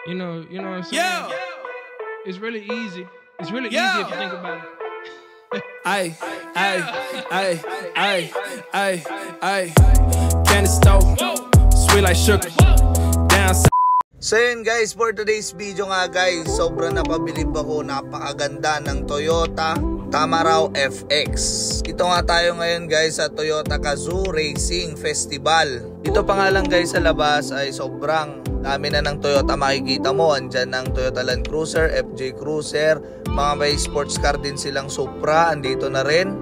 You know what I'm saying? Yeah. It's really easy. It's really easy if you think about it. Ay, candy stove, sweet like sugar. Down. So yun guys, for today's video nga guys, sobrang napabilib ako, napakaganda ng Toyota Tamaraw FX. Ito nga tayo ngayon guys sa Toyota Gazoo Racing Festival. Dito pa nga lang guys sa labas ay sobrang dami na ng Toyota makikita mo. Andyan ng Toyota Land Cruiser, FJ Cruiser, mga may sports car din silang Supra, andito na rin.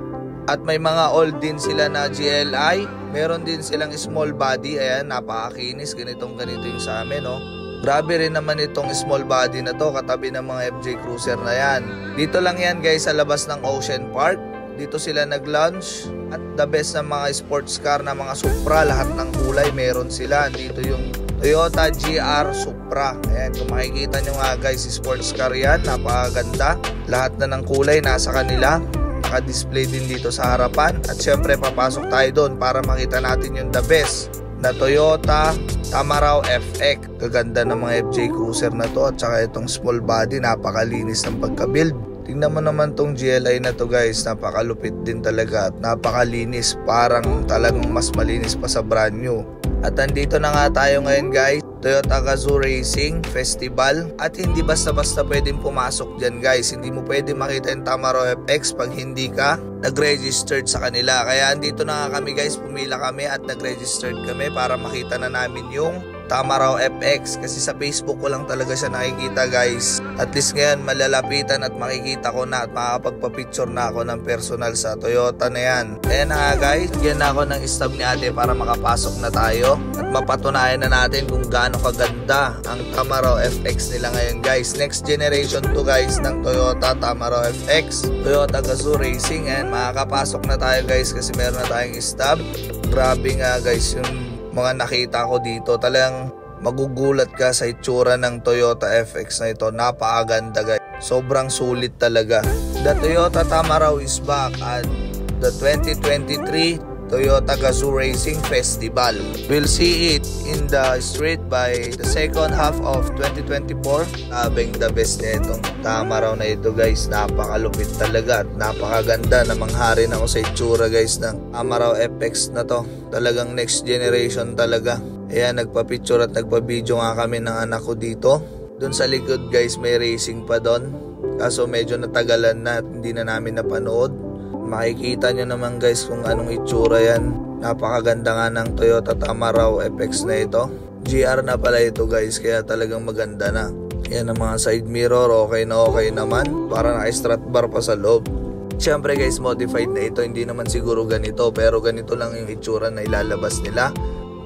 At may mga old din sila na GLI, meron din silang small body. Ayan, napakakinis, ganito yung sa amin, no? Grabe rin naman itong small body na to, katabi ng mga FJ Cruiser na yan. Dito lang yan guys sa labas ng Ocean Park. Dito sila nag-launch. At the best ng mga sports car na mga Supra, lahat ng kulay meron sila. Dito yung Toyota GR Supra. Ayan, kung makikita nyo nga guys, sports car yan, napakaganda. Lahat na ng kulay nasa kanila. Naka-display din dito sa harapan. At syempre papasok tayo doon para makita natin yung the best na Toyota Tamaraw FX. Kaganda ng mga FJ Cruiser na to at saka itong small body, napakalinis ng pagka-build. Tingnan mo naman tong GLI na to guys, napakalupit din talaga at napakalinis, parang talagang mas malinis pa sa brand new. At andito na nga tayo ngayon guys, Toyota Gazoo Racing Festival. At hindi basta-basta pwedeng pumasok dyan guys. Hindi mo pwede makita yung Tamaraw FX pag hindi ka nag-registered sa kanila. Kaya andito na nga kami guys, pumila kami at nag-registered kami para makita na namin yung Tamaraw FX. Kasi sa Facebook ko lang talaga siya nakikita guys. At least ngayon malalapitan at makikita ko na at makakapagpa-picture na ako ng personal sa Toyota na yan. Kaya na guys, bigyan na ako ng stub ni ate para makapasok na tayo. At mapatunayan na natin kung gaano kaganda ang Tamaraw FX nila ngayon guys. Next generation to guys ng Toyota Tamaraw FX, Toyota Gazoo Racing. And makakapasok na tayo guys kasi meron na tayong stub. Grabe nga guys yung mga nakita ko dito. Talagang magugulat ka sa itsura ng Toyota FX na ito. Napakaganda guys. Sobrang sulit talaga. The Toyota Tamaraw is back at the 2023 Toyota Gazoo Racing Festival. We'll see it in the street by the second half of 2024. Abeng the best na itong Tamaraw na ito guys. Napakalupit talaga at napakaganda. Namanghari na ako sa itsura guys ng Tamaraw FX na to. Talagang next generation talaga. Ayan, nagpa-picture at nagpa-video nga kami ng anak ko dito. Doon sa likod guys may racing pa doon. Kaso medyo natagalan na at hindi na namin napanood. Makikita nyo naman guys kung anong itsura yan. Napakaganda nga ng Toyota Tamaraw FX na ito. GR na pala ito guys, kaya talagang maganda na. Yan ang mga side mirror, okay na okay naman. Para naka-strut bar pa sa loob. Siyempre guys, modified na ito. Hindi naman siguro ganito, pero ganito lang yung itsura na ilalabas nila.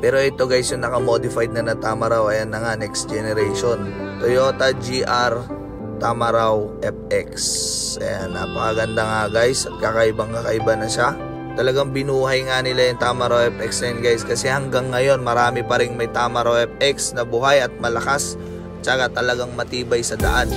Pero ito guys yung naka-modified na Tamaraw. Ayan na nga, next generation Toyota GR Tamaraw FX. Ayan, napakaganda nga guys at kakaiba na siya. Talagang binuhay nga nila yung Tamaraw FX na yun guys, kasi hanggang ngayon marami pa rin may Tamaraw FX na buhay at malakas, tsaka talagang matibay sa daan.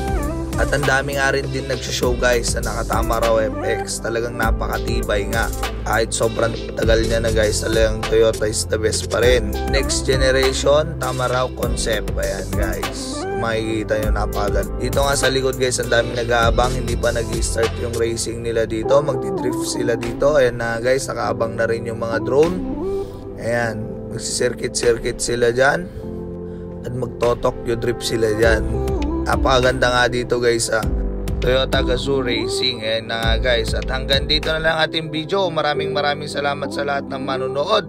At ang dami nga rin din nagsho-show guys na naka-Tamaraw FX. Talagang napakatibay nga. Kahit sobrang tagal niya na guys, talagang Toyota is the best pa rin. Next generation Tamaraw Concept. Ayan guys, makikita nyo napaganda. Dito nga sa likod guys, ang daming nag-aabang. Hindi pa nag-start yung racing nila dito. Magdi-drift sila dito. Ayan na guys, nakaabang na rin yung mga drone. Ayan, magsisirkit-sirkit sila dyan. At magtotok yung drift sila dyan. Napakaganda nga dito guys sa Toyota Gazoo Racing. Ayan na nga guys. At hanggang dito na lang ating video. Maraming salamat sa lahat ng manonood.